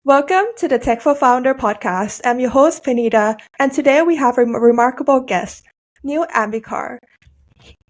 Welcome to the Techstars Founder podcast. I'm your host, Panida, and today we have a remarkable guest, Neil Ambikar.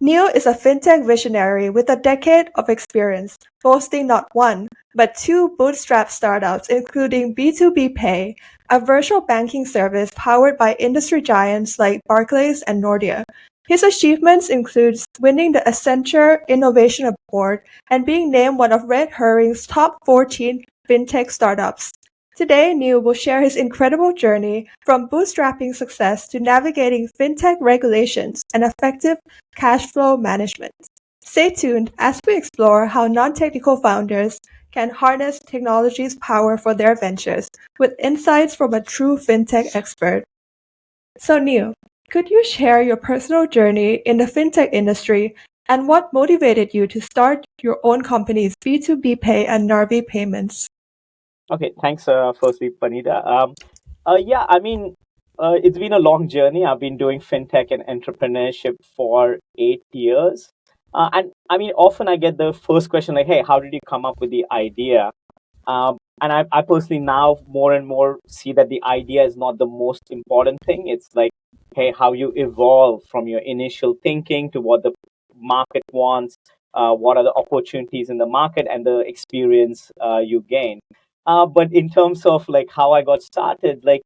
Neil is a fintech visionary with a decade of experience, boasting not one, but two bootstrap startups, including B2B Pay, a virtual banking service powered by industry giants like Barclays and Nordea. His achievements include winning the Accenture Innovation Award and being named one of Red Herring's top 14 fintech startups. Today, Neil will share his incredible journey from bootstrapping success to navigating fintech regulations and effective cash flow management. Stay tuned as we explore how non-technical founders can harness technology's power for their ventures with insights from a true fintech expert. So Neil, could you share your personal journey in the fintech industry and what motivated you to start your own companies B2B Pay and Narbi Payments? Okay, thanks, firstly, Panida. It's been a long journey. I've been doing fintech and entrepreneurship for 8 years. Often I get the first question like, hey, how did you come up with the idea? And I personally now more and more see that the idea is not the most important thing. It's like, hey, how you evolve from your initial thinking to what the market wants, what are the opportunities in the market, and the experience you gain. But in terms of like how I got started, like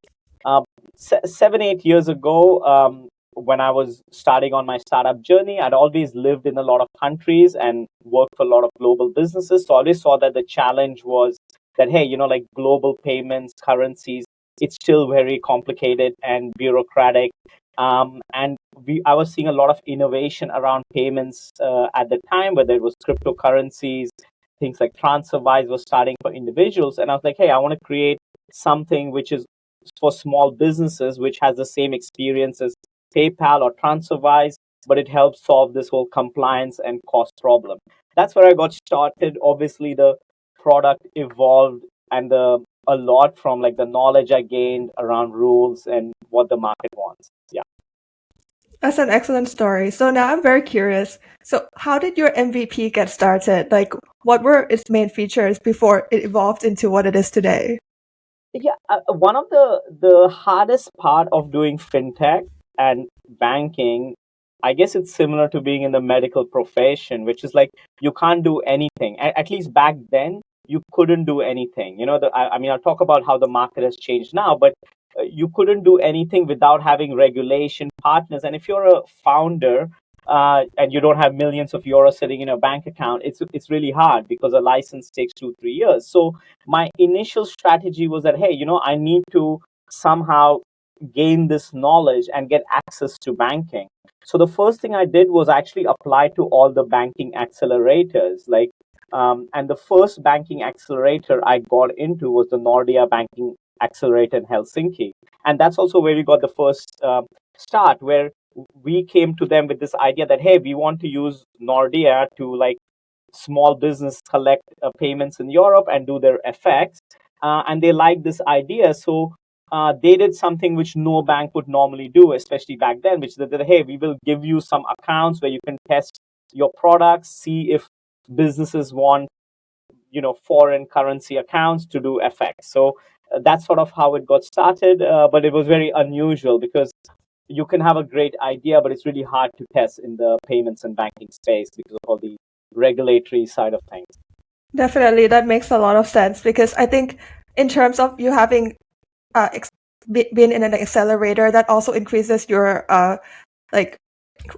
7, 8 years ago, when I was starting on my startup journey, I'd always lived in a lot of countries and worked for a lot of global businesses. So I always saw that the challenge was that, hey, like global payments, currencies, it's still very complicated and bureaucratic. I was seeing a lot of innovation around payments at the time, whether it was cryptocurrencies, things like TransferWise was starting for individuals. And I was like, hey, I want to create something which is for small businesses, which has the same experience as PayPal or TransferWise, but it helps solve this whole compliance and cost problem. That's where I got started. Obviously, the product evolved and a lot from like the knowledge I gained around rules and what the market wants. Yeah. That's an excellent story. So now I'm very curious. So how did your MVP get started? Like, what were its main features before it evolved into what it is today? Yeah, one of the hardest part of doing fintech and banking, I guess it's similar to being in the medical profession, which is like you can't do anything. At least back then, you couldn't do anything. I'll talk about how the market has changed now, but you couldn't do anything without having regulation partners. And if you're a founder and you don't have millions of euros sitting in a bank account, it's really hard because a license takes 2 3 years. So my initial strategy was that, hey, I need to somehow gain this knowledge and get access to banking. So the first thing I did was actually apply to all the banking accelerators. And the first banking accelerator I got into was the Nordea Banking Accelerator in Helsinki. And that's also where we got the first start, where we came to them with this idea that, hey, we want to use Nordea to like small business collect payments in Europe and do their FX. And they liked this idea. So they did something which no bank would normally do, especially back then, which is that, hey, we will give you some accounts where you can test your products, see if businesses want, foreign currency accounts to do FX. So that's sort of how it got started. But it was very unusual because you can have a great idea, but it's really hard to test in the payments and banking space because of all the regulatory side of things. Definitely, that makes a lot of sense because I think in terms of you having been in an accelerator, that also increases your like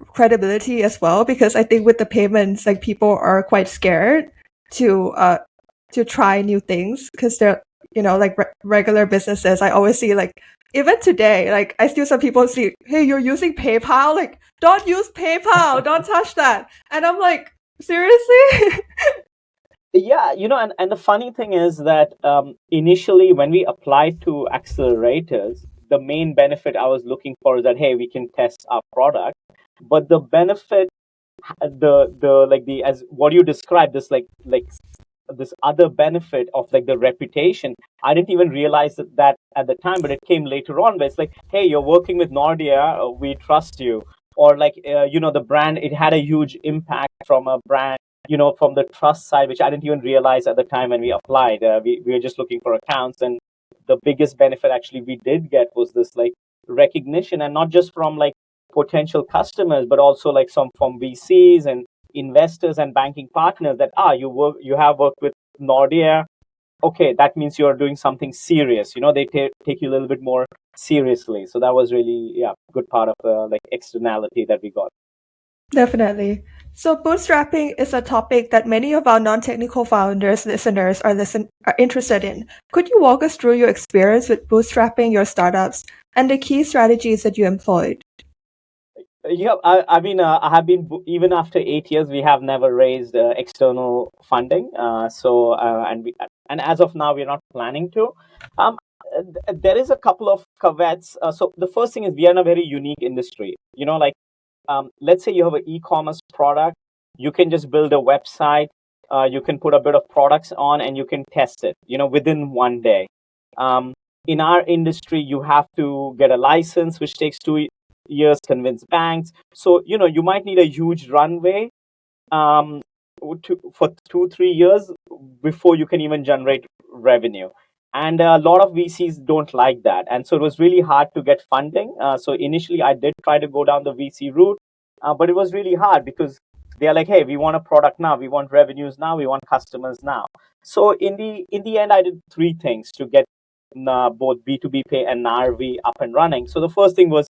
credibility as well. Because I think with the payments, like people are quite scared to try new things because they're like regular businesses. I always see like even today, like I still some people see, hey, you're using PayPal, like don't use PayPal, don't touch that, and I'm like, seriously. Yeah, and the funny thing is that initially when we applied to accelerators, the main benefit I was looking for is that, hey, we can test our product. But the benefit, the as what you described, this this other benefit of like the reputation, I didn't even realize that at the time, but it came later on where it's like, hey, you're working with Nordea, we trust you. Or like, the brand, it had a huge impact from a brand from the trust side, which I didn't even realize at the time when we applied. We were just looking for accounts, and the biggest benefit actually we did get was this like recognition, and not just from like potential customers, but also like some from VCs and investors and banking partners that you have worked with Nordea. Okay, that means you're doing something serious. They take you a little bit more seriously. So that was really, yeah, good part of the like externality that we got. Definitely. So bootstrapping is a topic that many of our non-technical founders listeners are interested in. Could you walk us through your experience with bootstrapping your startups and the key strategies that you employed? Yeah, I mean, I have been even after 8 years, we have never raised external funding. And as of now, we're not planning to. Um, there is a couple of caveats. So the first thing is we are in a very unique industry. Like let's say you have an e-commerce product, you can just build a website, you can put a bit of products on, and you can test it, within one day. Um, in our industry, you have to get a license, which takes 2 years, convince banks. So, you might need a huge runway um, for 2, 3 years before you can even generate revenue. And a lot of VCs don't like that. And so it was really hard to get funding. So initially, I did try to go down the VC route, but it was really hard because they're like, hey, we want a product now, we want revenues now, we want customers now. So in the end, I did three things to get both B2B Pay and RV up and running. So the first thing was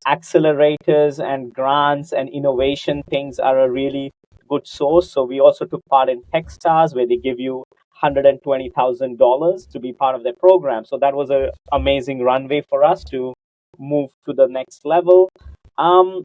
accelerators and grants and innovation things are a really good source. So we also took part in Techstars, where they give you $120,000 to be part of their program. So that was an amazing runway for us to move to the next level. Um,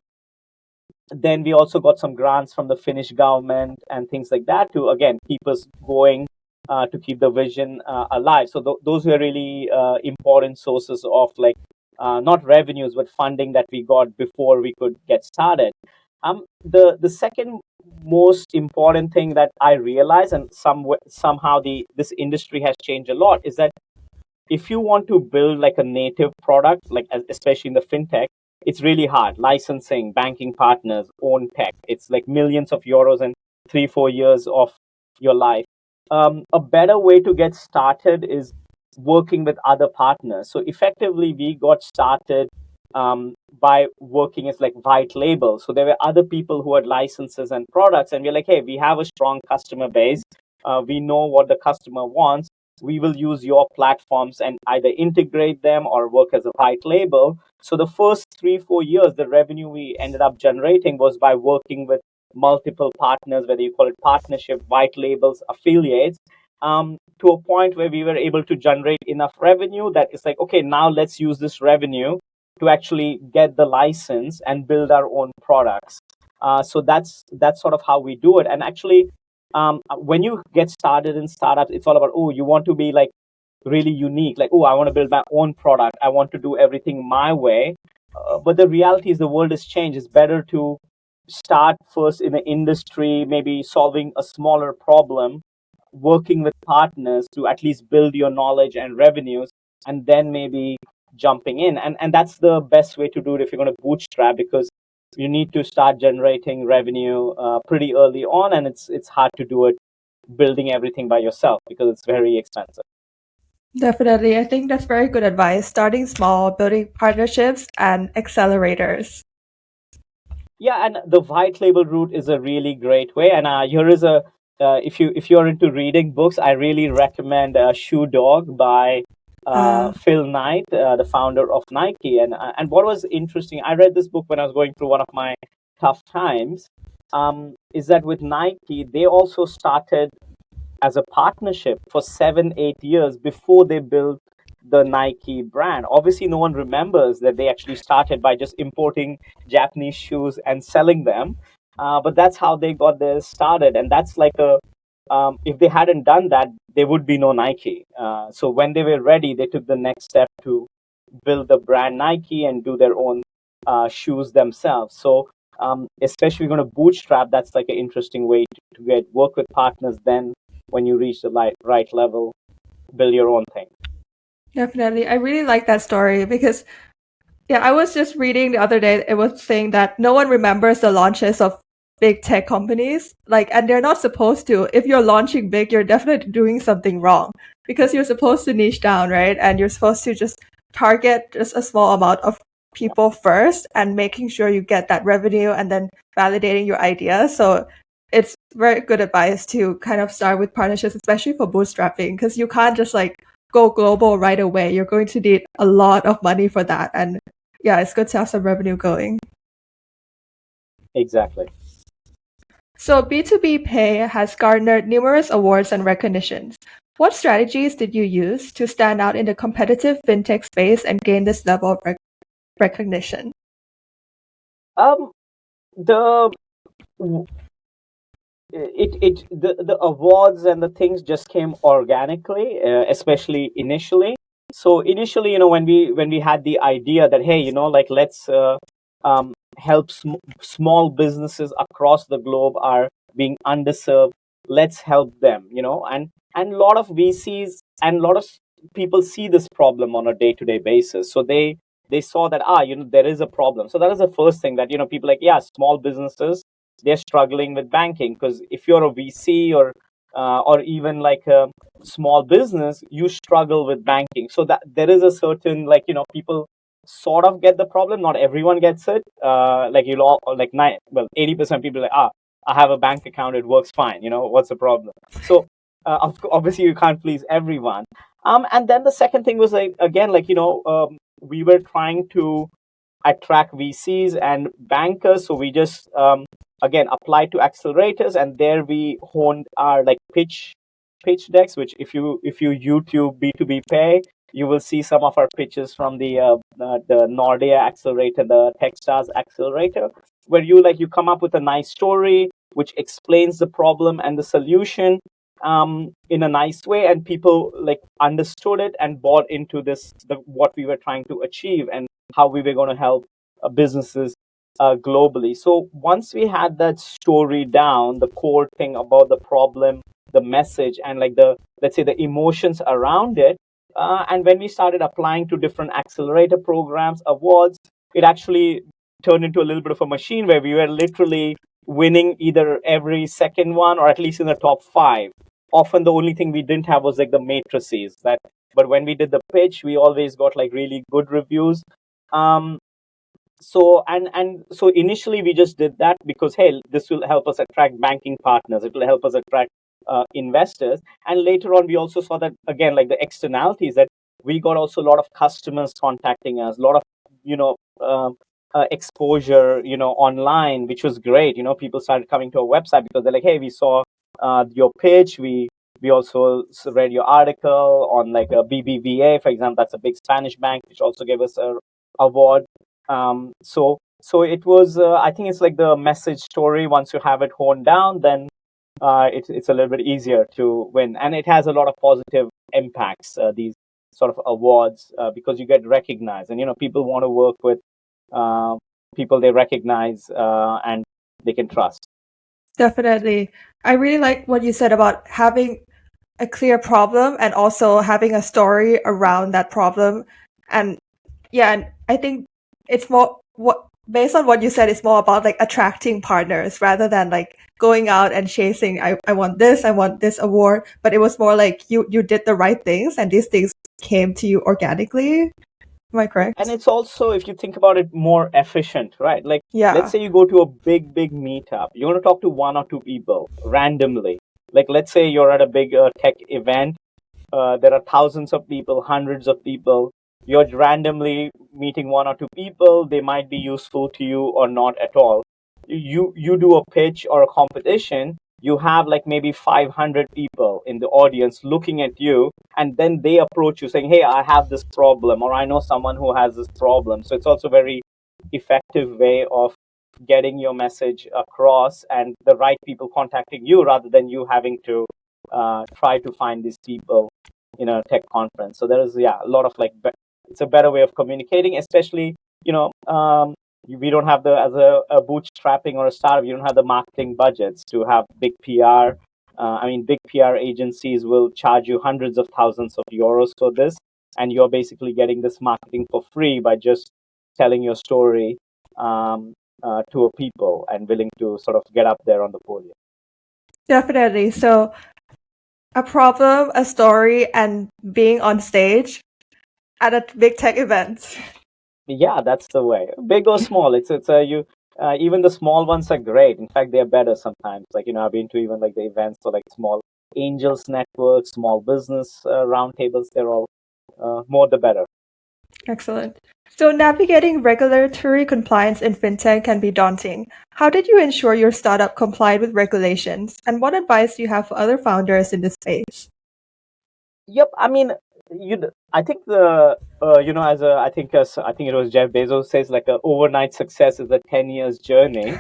then we also got some grants from the Finnish government and things like that to again keep us going, to keep the vision alive. So those were really important sources of like not revenues but funding that we got before we could get started. The second most important thing that I realized, and somehow this industry has changed a lot, is that if you want to build like a native product, like especially in the fintech, it's really hard. Licensing, banking partners, own tech. It's like millions of euros and 3, 4 years of your life. A better way to get started is working with other partners. So effectively, we got started by working as like white label. So there were other people who had licenses and products, and we're like, hey, we have a strong customer base. We know what the customer wants. We will use your platforms and either integrate them or work as a white label. So the first 3, 4 years, the revenue we ended up generating was by working with multiple partners, whether you call it partnership, white labels, affiliates, to a point where we were able to generate enough revenue that it's like, okay, now let's use this revenue to actually get the license and build our own products. So that's sort of how we do it. And actually, when you get started in startups, it's all about, oh, you want to be like really unique, like, oh, I want to build my own product, I want to do everything my way. But the reality is the world has changed. It's better to start first in the industry, maybe solving a smaller problem, working with partners to at least build your knowledge and revenues, and then maybe jumping in. And that's the best way to do it if you're going to bootstrap, because you need to start generating revenue pretty early on, and it's hard to do it building everything by yourself because it's very expensive. Definitely. I think that's very good advice. Starting small, building partnerships and accelerators. Yeah, and the white label route is a really great way. And here is a if you're into reading books, I really recommend Shoe Dog by Uh, Phil Knight, the founder of Nike. And what was interesting, I read this book when I was going through one of my tough times. Is that with Nike, they also started as a partnership for 7, 8 years before they built the Nike brand. Obviously, no one remembers that they actually started by just importing Japanese shoes and selling them. But that's how they got theirs started. And that's like if they hadn't done that, there would be no Nike. So when they were ready, they took the next step to build the brand Nike and do their own shoes themselves. So especially going to bootstrap, that's like an interesting way to get work with partners. Then when you reach the right level, build your own thing. Definitely. I really like that story because, yeah, I was just reading the other day. It was saying that no one remembers the launches of big tech companies, and they're not supposed to. If you're launching big, you're definitely doing something wrong because you're supposed to niche down, right? And you're supposed to just target just a small amount of people first and making sure you get that revenue and then validating your idea. So it's very good advice to kind of start with partnerships, especially for bootstrapping, because you can't just go global right away. You're going to need a lot of money for that. And yeah, it's good to have some revenue going. Exactly. So B2B Pay has garnered numerous awards and recognitions. What strategies did you use to stand out in the competitive fintech space and gain this level of recognition? The the awards and the things just came organically, especially initially. So initially, when we had the idea that, hey, let's help small businesses across the globe are being underserved. Let's help them, and a lot of VCs and a lot of people see this problem on a day-to-day basis. So they saw that, there is a problem. So that is the first thing that, people like, yeah, small businesses, they're struggling with banking, because if you're a VC or even like a small business, you struggle with banking. So that there is a certain, people sort of get the problem. Not everyone gets it. Like, 80% people are like, I have a bank account, it works fine. What's the problem? So obviously you can't please everyone. And then the second thing was, like, again, we were trying to attract VCs and bankers. So we just again applied to accelerators, and there we honed our pitch decks. Which if you YouTube B2B Pay, you will see some of our pitches from the Nordea accelerator, the Techstars accelerator, where you come up with a nice story which explains the problem and the solution in a nice way, and people understood it and bought into what we were trying to achieve and how we were going to help businesses globally. So once we had that story down, the core thing about the problem, the message, and let's say the emotions around it, and when we started applying to different accelerator programs, awards, it actually turned into a little bit of a machine where we were literally winning either every second one or at least in the top 5. Often the only thing we didn't have was the matrices. But when we did the pitch, we always got really good reviews. So initially we just did that because, hey, this will help us attract banking partners. It will help us attract investors. And later on, we also saw that, again, the externalities, that we got also a lot of customers contacting us, a lot of exposure online, which was great. People started coming to our website because they're like, hey, we saw your pitch. We also read your article on a BBVA, for example. That's a big Spanish bank, which also gave us a award. So it was, I think it's the message story. Once you have it honed down, then it's a little bit easier to win. And it has a lot of positive impacts, these sort of awards, because you get recognized. And, people want to work with people they recognize and they can trust. Definitely. I really like what you said about having a clear problem and also having a story around that problem. And yeah, and I think it's more based on what you said, it's more about attracting partners rather than going out and chasing, I want this award. But it was more you did the right things and these things came to you organically. Am I correct? And it's also, if you think about it, more efficient, right? Yeah. Let's say you go to a big meetup. You want to talk to one or two people randomly. Let's say you're at a big tech event. There are thousands of people, hundreds of people. You're randomly meeting one or two people. They might be useful to you or not at all. You do a pitch or a competition. You have maybe 500 people in the audience looking at you, and then they approach you saying, hey, I have this problem, or I know someone who has this problem. So it's also a very effective way of getting your message across and the right people contacting you rather than you having to try to find these people in a tech conference. So there is, a lot of it's a better way of communicating, especially, we don't have as a bootstrapping or a startup, you don't have the marketing budgets to have big PR. Big PR agencies will charge you hundreds of thousands of euros for this, and you're basically getting this marketing for free by just telling your story. to a people and willing to sort of get up there on the podium. Definitely. So a problem, a story, and being on stage at a big tech event. Yeah, that's the way. Big or small, it's you. Even the small ones are great. In fact, they're better sometimes. Like I've been to even like the events for like small angels networks, small business roundtables. They're all more the better. Excellent. So navigating regulatory compliance in fintech can be daunting. How did you ensure your startup complied with regulations? And what advice do you have for other founders in this space? Yep. I mean, I think I think it was Jeff Bezos says like a overnight success is a 10 years journey.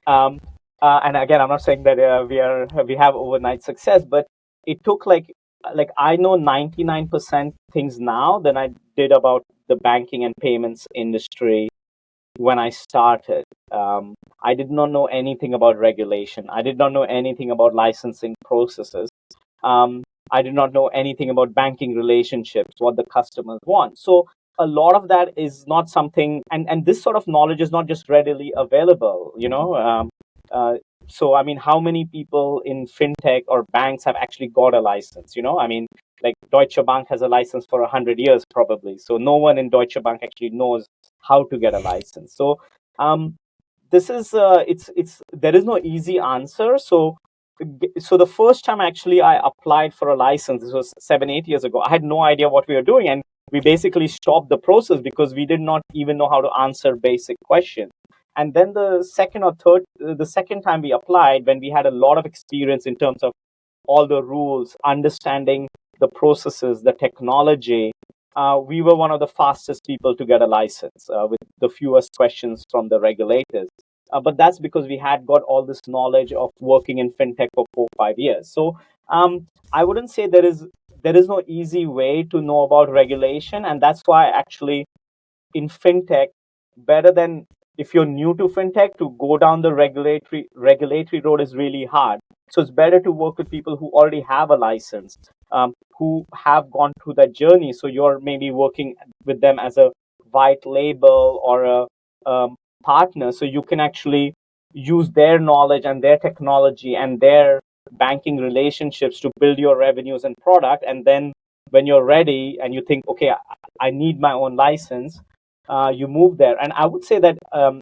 Um, and again, I'm not saying that we have overnight success, but it took like I know 99% things now than I did about the banking and payments industry when I started. I did not know anything about regulation. I did not know anything about licensing processes. Um, I did not know anything about banking relationships, what the customers want. So a lot of that is not something, and this sort of knowledge is not just readily available. Uh, so I mean, how many people in fintech or banks have actually got a license? I mean, like Deutsche Bank has a license for 100 years probably. So no one in Deutsche Bank actually knows how to get a license. So this is it's there is no easy answer. So the first time actually I applied for a license, this was 7 8 years ago, I had no idea what we were doing, and we basically stopped the process because we did not even know how to answer basic questions. And then the second time we applied, when we had a lot of experience in terms of all the rules, understanding the processes, the technology, we were one of the fastest people to get a license with the fewest questions from the regulators. But that's because we had got all this knowledge of working in fintech for 4 5 years. So I wouldn't say there is no easy way to know about regulation, and that's why actually in fintech, better than if you're new to fintech, to go down the regulatory road is really hard. So it's better to work with people who already have a license, who have gone through that journey. So you're maybe working with them as a white label or a partner, so you can actually use their knowledge and their technology and their banking relationships to build your revenues and product. And then when you're ready and you think, okay, I need my own license, you move there. And I would say that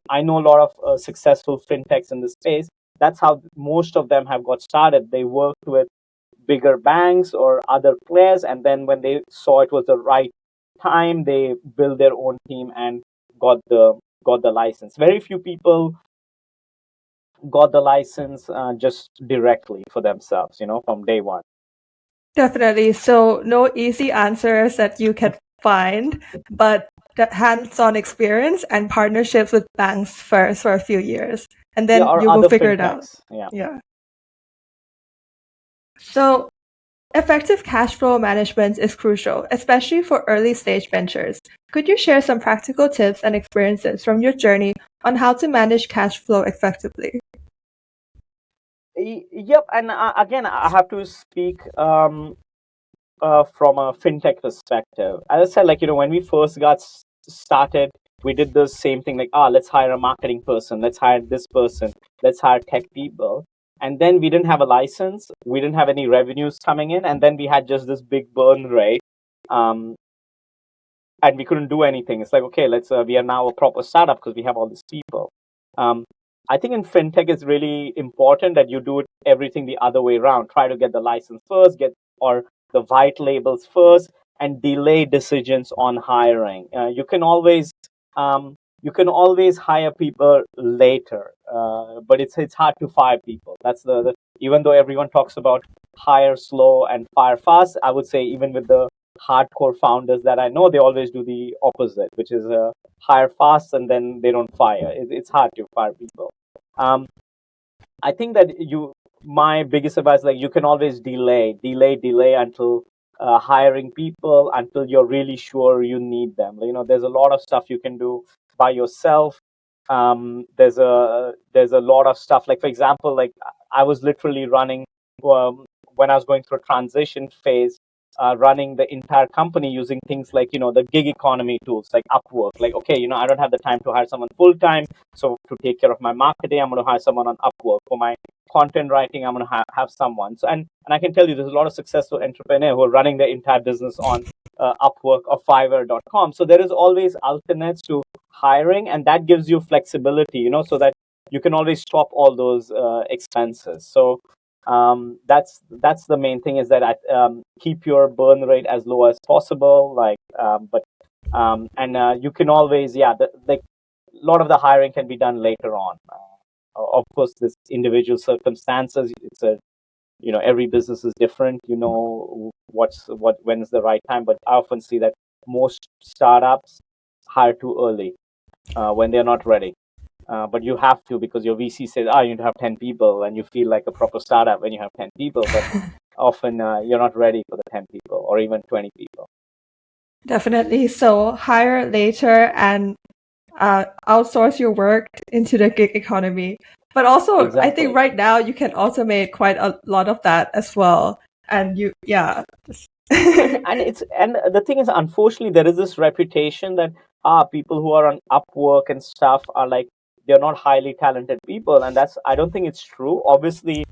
I know a lot of successful fintechs in this space. That's how most of them have got started. They worked with bigger banks or other players, and then when they saw it was the right time, they built their own team and got the license. Very few people got the license just directly for themselves, from day one. Definitely. So no easy answers that you can find, but the hands-on experience and partnerships with banks first for a few years, and Yeah, then or you will other figure it out. fintechs. Yeah. Yeah. So effective cash flow management is crucial, especially for early stage ventures. Could you share some practical tips and experiences from your journey on how to manage cash flow effectively? Yep. And again, I have to speak from a fintech perspective. As I said, when we first got started, we did the same thing, like, let's hire a marketing person, let's hire this person, let's hire tech people. And then we didn't have a license, we didn't have any revenues coming in, and then we had just this big burn rate. Um, and we couldn't do anything. It's like, okay, we are now a proper startup because we have all these people. Um, I think in fintech, it's really important that you do everything the other way around. Try to get the license first, or the white labels first, and delay decisions on hiring. You can always hire people later, but it's hard to fire people. That's the even though everyone talks about hire slow and fire fast, I would say even with the hardcore founders that I know, they always do the opposite, which is hire fast and then they don't fire. It's hard to fire people. Um, I think that my biggest advice, like, you can always delay until hiring people until you're really sure you need them. There's a lot of stuff you can do by yourself. There's a lot of stuff. Like, for example, like, I was literally running when I was going through a transition phase. running the entire company using things like, the gig economy tools like Upwork. Like, okay, I don't have the time to hire someone full time. So to take care of my marketing, I'm going to hire someone on Upwork. For my content writing, I'm going to have someone. So, and I can tell you, there's a lot of successful entrepreneurs who are running their entire business on Upwork or Fiverr.com. So there is always alternates to hiring, and that gives you flexibility, so that you can always stop all those expenses. So that's the main thing, is that I keep your burn rate as low as possible. You can always, like a lot of the hiring can be done later on. Of course, this individual circumstances. It's a every business is different. When is the right time. But I often see that most startups hire too early when they're not ready. But you have to, because your VC says, you need to have 10 people, and you feel like a proper startup when you have 10 people. But often you're not ready for the 10 people or even 20 people. Definitely. So hire later and outsource your work into the gig economy. But also, Exactly. I think right now you can automate quite a lot of that as well. And and the thing is, unfortunately, there is this reputation that people who are on Upwork and stuff are like, they're not highly talented people, and I don't think it's true. Obviously,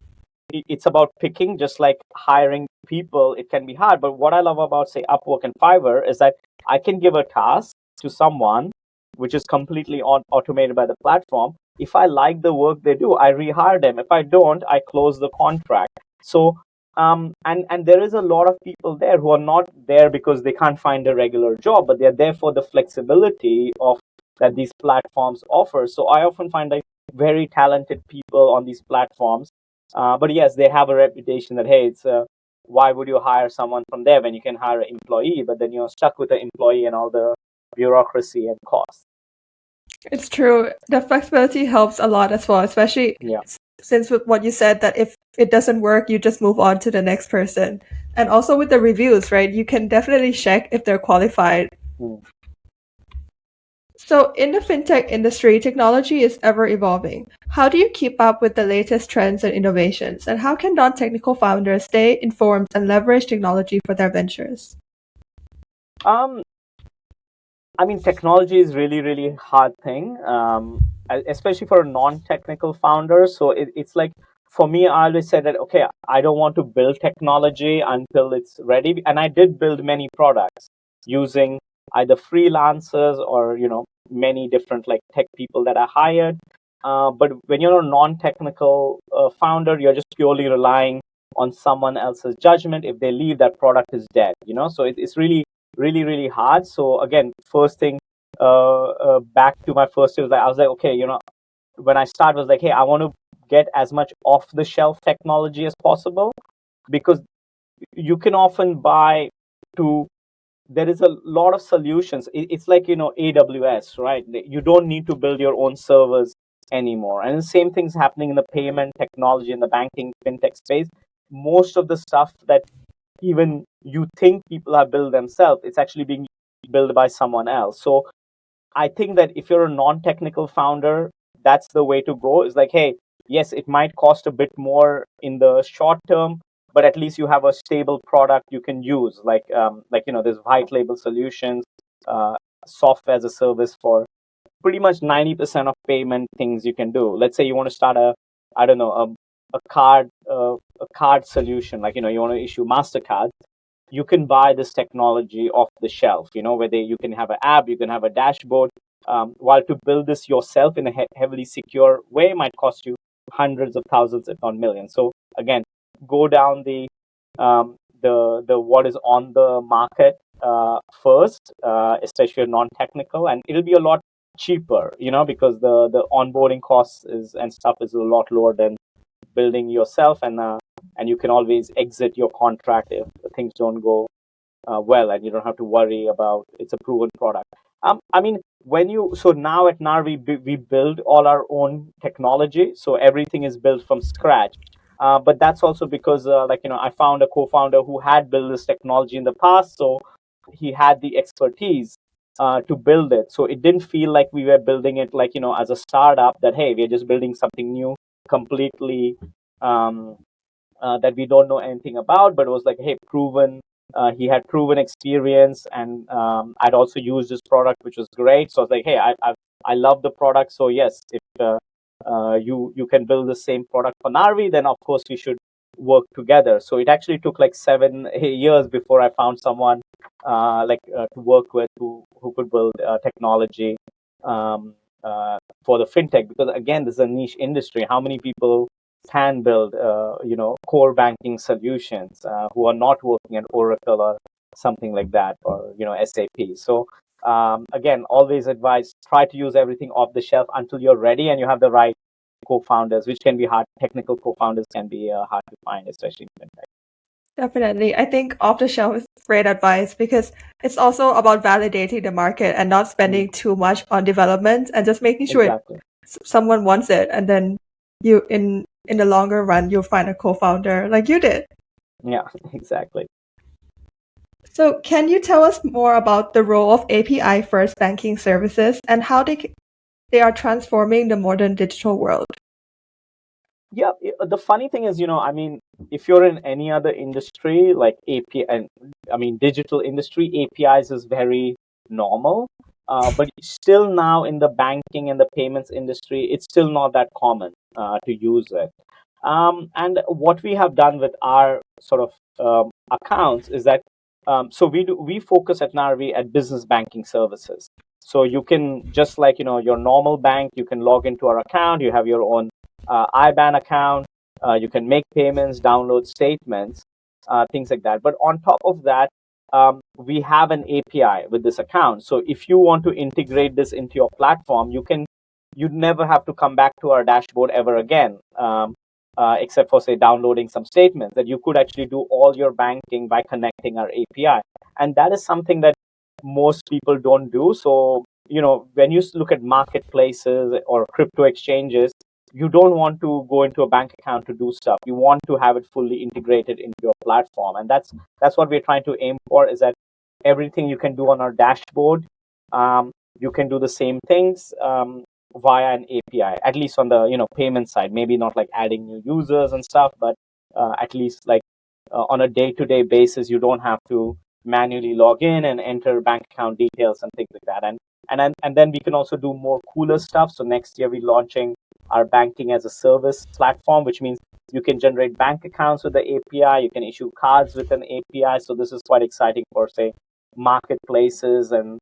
it's about picking. Just like hiring people, it can be hard. But what I love about, say, Upwork and Fiverr is that I can give a task to someone which is completely automated by the platform. If I like the work they do, I rehire them. If I don't, I close the contract. So and there is a lot of people there who are not there because they can't find a regular job, but they're there for the flexibility of that these platforms offer. So I often find like very talented people on these platforms. But yes, they have a reputation that, hey, it's why would you hire someone from there when you can hire an employee? But then you're stuck with the employee and all the bureaucracy and costs. It's true. The flexibility helps a lot as well, especially since with what you said, that if it doesn't work, you just move on to the next person. And also with the reviews, right? You can definitely check if they're qualified. So in the fintech industry, technology is ever evolving. How do you keep up with the latest trends and innovations? And how can non-technical founders stay informed and leverage technology for their ventures? I mean, technology is really, really hard thing, especially for a non-technical founder. So it's like, for me, I always said that, okay, I don't want to build technology until it's ready. And I did build many products using either freelancers or, many different like tech people that I hired. But when you're a non-technical founder, you're just purely relying on someone else's judgment. If they leave, that product is dead, So it's really, really, really hard. So again, first thing, back to my first year, I was like, okay, when I started, was like, hey, I want to get as much off the shelf technology as possible, because you can often buy to. There is a lot of solutions. It's like, AWS, right? You don't need to build your own servers anymore. And the same thing's happening in the payment technology, in the banking fintech space. Most of the stuff that even you think people have built themselves, it's actually being built by someone else. So I think that if you're a non-technical founder, that's the way to go. It's like, hey, yes, it might cost a bit more in the short term, but at least you have a stable product you can use. There's white label solutions, software as a service for pretty much 90% of payment things you can do. Let's say you want to start a card solution, like, you want to issue MasterCard. You can buy this technology off the shelf, where you can have an app, you can have a dashboard. While to build this yourself in a heavily secure way might cost you hundreds of thousands, if not millions. So again, go down the what is on the market first, especially non-technical, and it'll be a lot cheaper, because the onboarding costs and stuff is a lot lower than building yourself, and you can always exit your contract if things don't go well, and you don't have to worry about, it's a proven product. I mean, so now at NAR we build all our own technology, so everything is built from scratch. But that's also because I found a co-founder who had built this technology in the past, so he had the expertise to build it. So it didn't feel like we were building it like, as a startup, that hey, we're just building something new completely, that we don't know anything about. But it was like, hey, proven he had proven experience, and I'd also used his product, which was great. So I was like, hey, I love the product. So yes, if you can build the same product for Narvi, then of course we should work together. So it actually took like 7 years before I found someone to work with who could build technology um, for the fintech, because again, this is a niche industry. How many people can build core banking solutions who are not working at Oracle or something like that, or SAP? So again, always advise, try to use everything off the shelf until you're ready and you have the right co-founders, which can be hard. Technical co-founders can be hard to find, especially in fintech. Definitely. I think off the shelf is great advice because it's also about validating the market and not spending too much on development and just making sure Exactly. someone wants it. And then you, in the longer run, you'll find a co-founder like you did. Yeah, exactly. So can you tell us more about the role of API first banking services and how they are transforming the modern digital world? Yeah, the funny thing is, I mean, if you're in any other industry like API, and I mean digital industry, APIs is very normal. But still now in the banking and the payments industry, it's still not that common to use it. And what we have done with our sort of accounts is that so we focus at Narvi at business banking services. So you can, just like your normal bank, you can log into our account. You have your own IBAN account. You can make payments, download statements, things like that. But on top of that, we have an API with this account. So if you want to integrate this into your platform, you'd never have to come back to our dashboard ever again, except for, say, downloading some statements. That you could actually do all your banking by connecting our API. And that is something that most people don't do. So, when you look at marketplaces or crypto exchanges, you don't want to go into a bank account to do stuff. You want to have it fully integrated into your platform. And that's what we're trying to aim for, is that everything you can do on our dashboard, you can do the same things via an API, at least on the payment side. Maybe not like adding new users and stuff, but at least like on a day-to-day basis, you don't have to manually log in and enter bank account details and things like that. And then we can also do more cooler stuff. So next year we're launching our banking as a service platform, which means you can generate bank accounts with the API, you can issue cards with an API. So this is quite exciting for, say, marketplaces and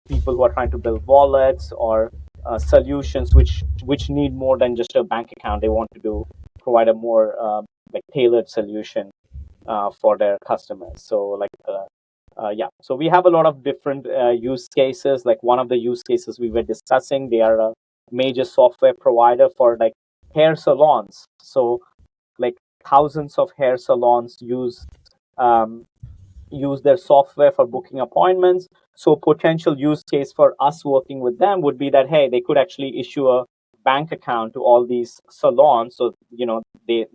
people who are trying to build wallets or solutions which need more than just a bank account. They want to provide a more like tailored solution for their customers. So so we have a lot of different use cases. Like one of the use cases we were discussing, they are a major software provider for like hair salons. So like thousands of hair salons use their software for booking appointments. So potential use case for us working with them would be that, hey, they could actually issue a bank account to all these salons. So they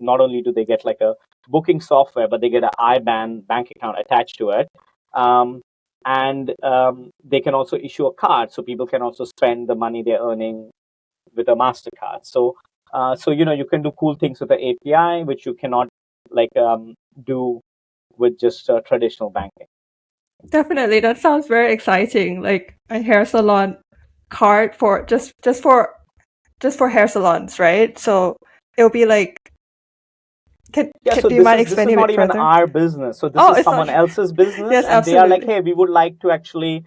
not only do they get like a booking software, but they get an IBAN bank account attached to it. And they can also issue a card, so people can also spend the money they're earning with a MasterCard. So you can do cool things with the API, which you cannot like do with just traditional banking. Definitely, that sounds very exciting. Like a hair salon card for just for hair salons, right? So it'll be like. So do you mind this is explaining a not bit even further? our business. So this is it's someone not. else's business, Yes, and they are like, absolutely. hey, we would like to actually.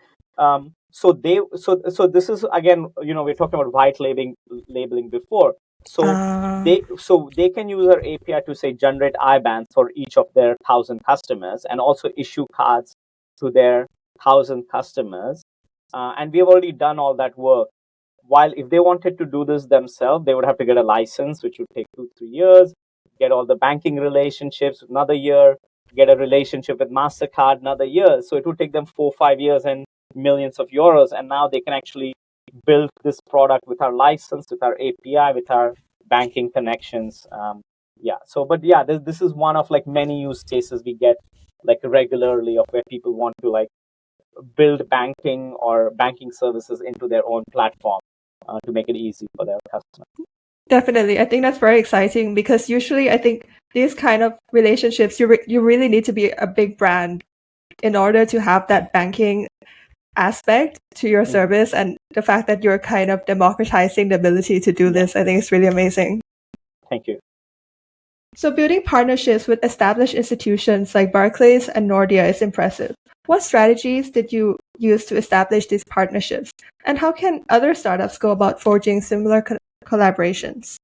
So this is again, we're talking about white labeling before. So they can use our API to, say, generate IBANs for each of their 1,000 customers, and also issue cards to their 1,000 customers. And we have already done all that work. While if they wanted to do this themselves, they would have to get a license, which would take 2-3 years, get all the banking relationships another year, get a relationship with MasterCard another year. So it would take them 4-5 years and millions of euros. And now they can actually build this product with our license, with our API, with our banking connections. This is one of like many use cases we get like regularly, of where people want to like build banking or banking services into their own platform to make it easy for their customers. Definitely. I think that's very exciting because usually I think these kind of relationships, you really need to be a big brand in order to have that banking aspect to your service. And the fact that you're kind of democratizing the ability to do this, I think is really amazing. Thank you. So building partnerships with established institutions like Barclays and Nordea is impressive. What strategies did you use to establish these partnerships? And how can other startups go about forging similar collaborations?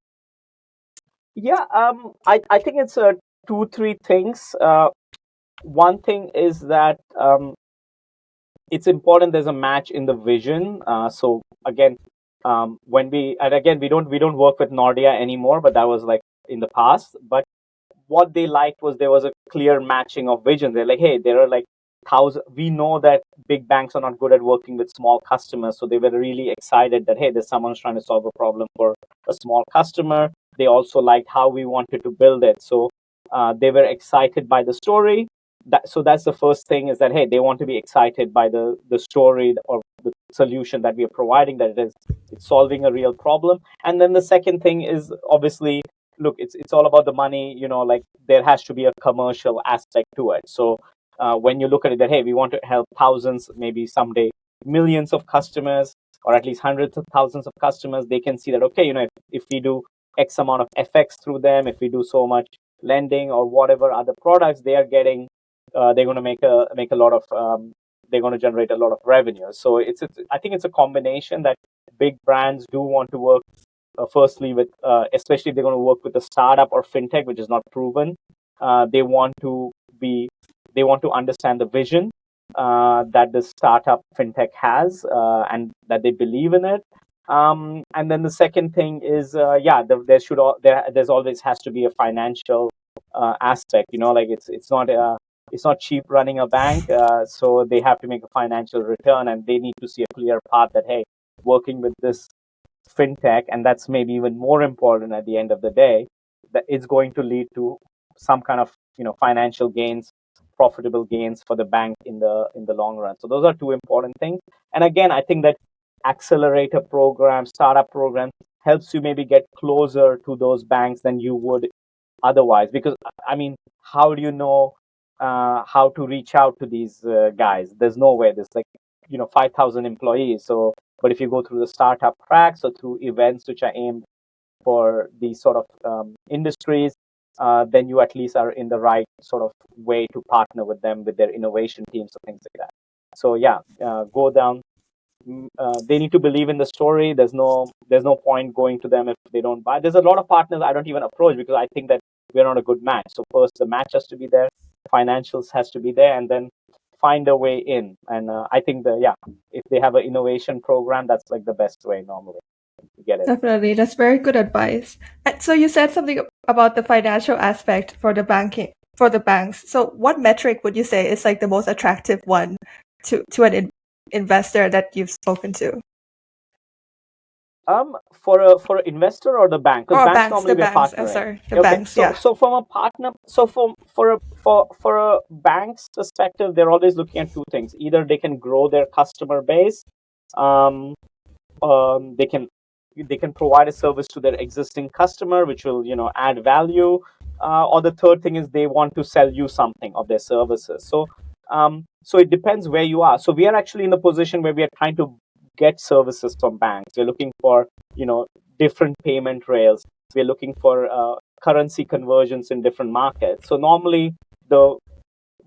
Yeah, I think it's two, three things. One thing is that it's important there's a match in the vision. So again, we don't work with Nordea anymore, but that was like in the past. But what they liked was there was a clear matching of vision. They're like, hey, there are like thousands. We know that big banks are not good at working with small customers, so they were really excited that hey, there's someone who's trying to solve a problem for a small customer. They also liked how we wanted to build it, so they were excited by the story. So that's the first thing, is that hey, they want to be excited by the story or the solution that we are providing, that it's solving a real problem. And then the second thing is obviously, look, it's all about the money, like there has to be a commercial aspect to it. So when you look at it, that hey, we want to help thousands, maybe someday millions of customers, or at least hundreds of thousands of customers, they can see that okay, if we do X amount of FX through them, if we do so much lending or whatever other products they are getting, they're going to make a lot of they're going to generate a lot of revenue. So I think it's a combination that big brands do want to work firstly with, especially if they're going to work with a startup or fintech which is not proven. They want to understand the vision that the startup fintech has, and that they believe in it. And then the second thing is, there's always has to be a financial aspect. Like it's not cheap running a bank, so they have to make a financial return, and they need to see a clear path that hey, working with this fintech, and that's maybe even more important at the end of the day, that it's going to lead to some kind of financial gains, profitable gains for the bank in the long run. So those are two important things. And again, I think that accelerator program, startup program, helps you maybe get closer to those banks than you would otherwise, because I mean, how do you know how to reach out to these guys? There's no way. There's like 5,000 employees. So but if you go through the startup tracks or through events which are aimed for these sort of industries, then you at least are in the right sort of way to partner with them, with their innovation teams or things like that. So yeah, go down. They need to believe in the story. There's no point going to them if they don't buy. There's a lot of partners I don't even approach because I think that we're not a good match. So first, the match has to be there, financials has to be there, and then find a way in. And I think if they have an innovation program, that's like the best way normally to get it. Definitely, that's very good advice. And so you said something about the financial aspect for the banks. So what metric would you say is like the most attractive one to an investor that you've spoken to? For an investor or the bank? Because banks normally we're partnering. Sorry, the banks. So, yeah. So from a partner, so for a bank's perspective, they're always looking at two things. Either they can grow their customer base, they can provide a service to their existing customer, which will add value, or the third thing is they want to sell you something of their services. So it depends where you are. So we are actually in the position where we are trying to get services from banks. We're looking for different payment rails. We're looking for currency conversions in different markets. So normally the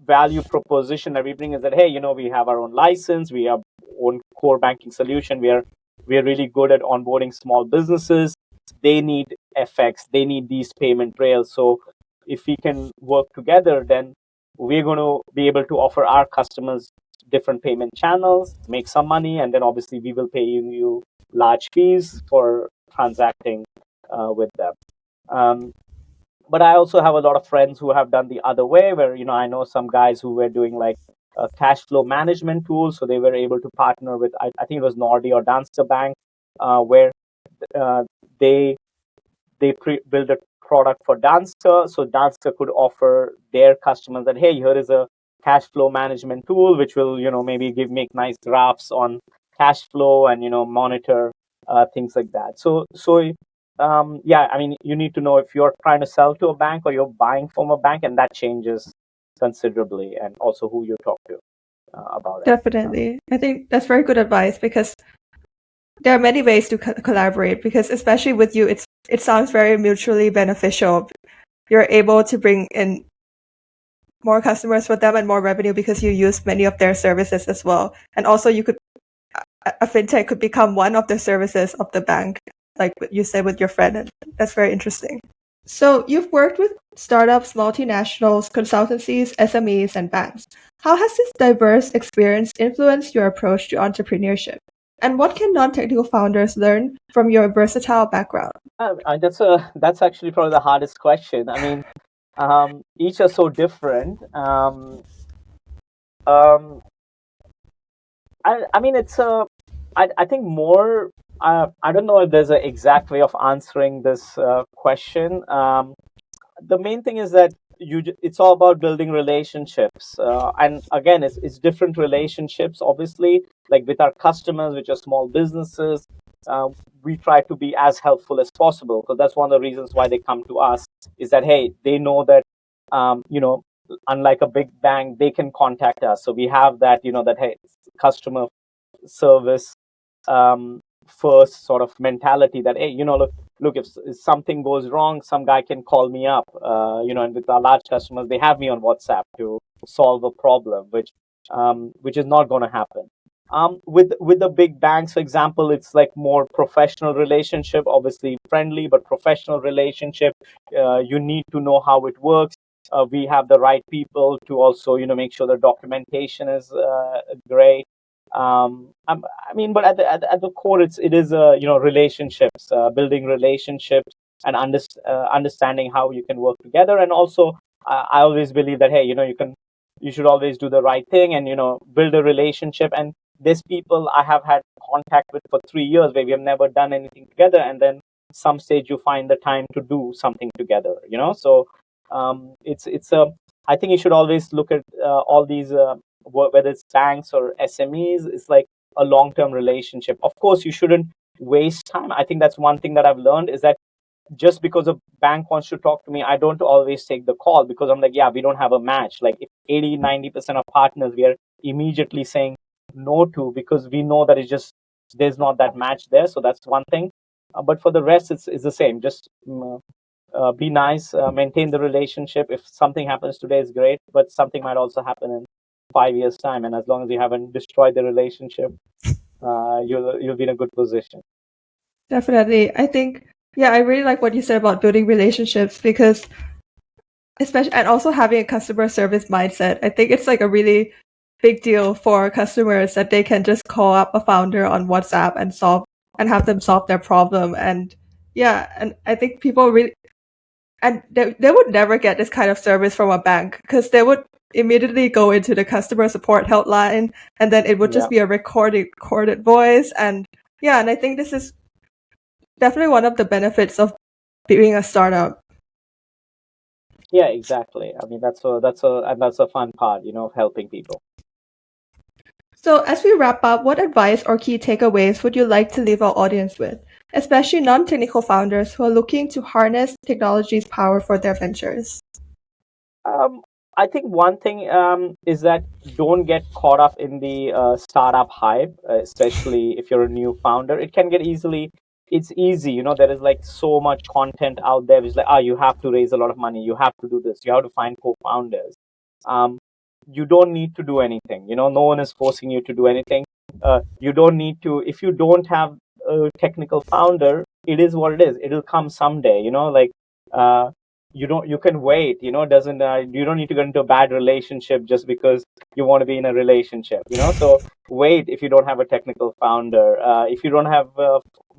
value proposition that we bring is that hey, we have our own license, we have own core banking solution. We are really good at onboarding small businesses. They need FX, they need these payment rails. So if we can work together, then we're going to be able to offer our customers different payment channels, make some money, and then obviously we will pay you large fees for transacting with them. But I also have a lot of friends who have done the other way, where I know some guys who were doing like a cash flow management tool, so they were able to partner with I think it was Nordea or Danske Bank, where they built a product for Danske, so Danske could offer their customers that hey, here is a cash flow management tool which will maybe make nice graphs on cash flow and monitor things like that. So yeah, I mean, you need to know if you're trying to sell to a bank or you're buying from a bank, and that changes considerably, and also who you talk to about it. Definitely. I think that's very good advice because there are many ways to collaborate because especially with you, it sounds very mutually beneficial. You're able to bring in more customers for them and more revenue because you use many of their services as well. And also you could a fintech could become one of the services of the bank, like what you said with your friend. And that's very interesting. So you've worked with startups, multinationals, consultancies, SMEs, and banks. How has this diverse experience influenced your approach to entrepreneurship? And what can non-technical founders learn from your versatile background? That's actually probably the hardest question. I mean, each are so different. Um, I mean, I think more. I don't know if there's an exact way of answering this question. The main thing is that it's all about building relationships, and again, it's different relationships. Obviously, like with our customers, which are small businesses, uh, we try to be as helpful as possible because that's one of the reasons why they come to us. Is that hey, they know that you know, unlike a big bank, they can contact us. So we have that, that hey, customer service first sort of mentality that hey, look, if something goes wrong, some guy can call me up, and with our large customers, they have me on WhatsApp to solve a problem, which is not going to happen. With the big banks, for example, it's like more professional relationship, obviously friendly, but professional relationship. You need to know how it works. We have the right people to also, make sure the documentation is great. I mean, but at the core, it is relationships, building relationships, and understanding how you can work together. And also, I always believe that hey, you should always do the right thing and build a relationship. And there's people I have had contact with for 3 years where we have never done anything together, and then some stage you find the time to do something together. So it's a I think you should always look at all these. Whether it's banks or SMEs, it's like a long-term relationship. Of course, you shouldn't waste time. I think that's one thing that I've learned is that just because a bank wants to talk to me, I don't always take the call because I'm like, yeah, we don't have a match. Like if 80-90% of partners, we are immediately saying no to because we know that there's not that match there. So that's one thing. But for the rest, it's the same. Just be nice, maintain the relationship. If something happens today, is great, but something might also happen in 5 years' time. And as long as you haven't destroyed the relationship, you'll be in a good position. Definitely. I think, yeah, I really like what you said about building relationships because especially and also having a customer service mindset. I think it's like a really big deal for customers that they can just call up a founder on WhatsApp and have them solve their problem. And yeah, and I think people really and they would never get this kind of service from a bank because they would immediately go into the customer support helpline and then it would just Yeah. be a recorded voice. And yeah, and I think this is definitely one of the benefits of being a startup. Yeah, exactly. I mean, that's a fun part, of helping people. So, as we wrap up, what advice or key takeaways would you like to leave our audience with, especially non technical founders who are looking to harness technology's power for their ventures? Um, I think one thing is that don't get caught up in the startup hype, especially if you're a new founder. It's easy, there is like so much content out there. It's like, you have to raise a lot of money, you have to do this, you have to find co-founders. Um, you don't need to do anything. No one is forcing you to do anything. You don't need to. If you don't have a technical founder, it is what it is. It'll come someday. Like. You can wait, doesn't you don't need to get into a bad relationship just because you want to be in a relationship, so wait. If you don't have a technical founder, if you don't have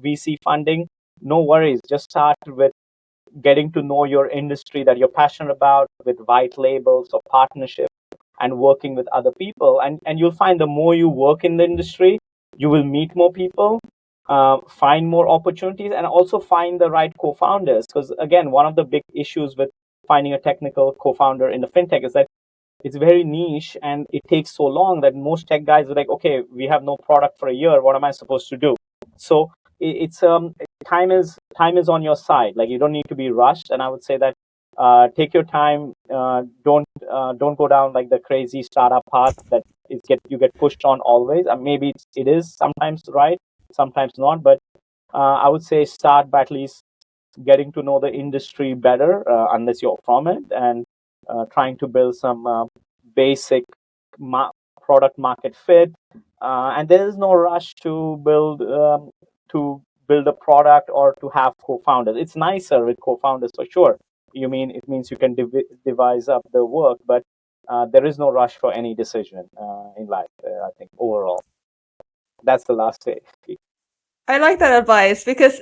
VC funding, no worries, just start with getting to know your industry that you're passionate about with white labels or partnerships and working with other people, and you'll find the more you work in the industry, you will meet more people, find more opportunities, and also find the right co-founders. Because again, one of the big issues with finding a technical co-founder in the fintech is that it's very niche and it takes so long that most tech guys are like, okay, we have no product for a year, what am I supposed to do? So it's time is time is on your side. Like, you don't need to be rushed. And I would say that take your time. Don't go down like the crazy startup path that you get pushed on always. Maybe it is sometimes right, sometimes not. But I would say start by at least getting to know the industry better, unless you're from it, and trying to build some basic product market fit. And there is no rush to build a product or to have co-founders. It's nicer with co-founders for sure. It means you can devise up the work, but there is no rush for any decision in life. I think overall, that's the last day. I like that advice because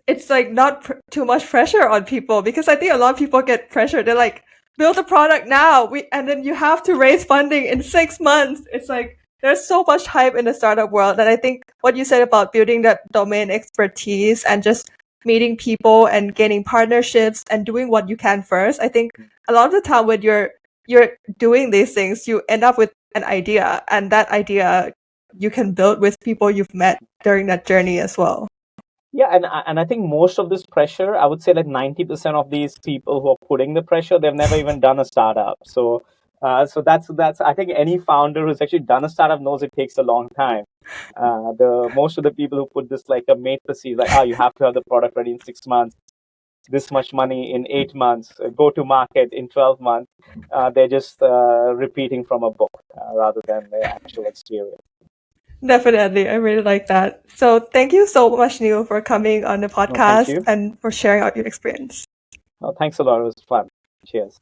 it's like not too much pressure on people, because I think a lot of people get pressured. They're like, build a product now, and then you have to raise funding in 6 months. It's like there's so much hype in the startup world. And I think what you said about building that domain expertise and just meeting people and gaining partnerships and doing what you can first. I think a lot of the time when you're doing these things, you end up with an idea, and that idea you can build with people you've met during that journey as well. Yeah, and I think most of this pressure, I would say like 90% of these people who are putting the pressure, they've never even done a startup. So that's I think any founder who's actually done a startup knows it takes a long time. The most of the people who put this like a matrices, like, you have to have the product ready in 6 months, this much money in 8 months, go to market in 12 months. They're just repeating from a book rather than the actual experience. Definitely. I really like that. So thank you so much, Neil, for coming on the No, thank podcast you. and for sharing out your experience. No, thanks a lot. It was fun. Cheers.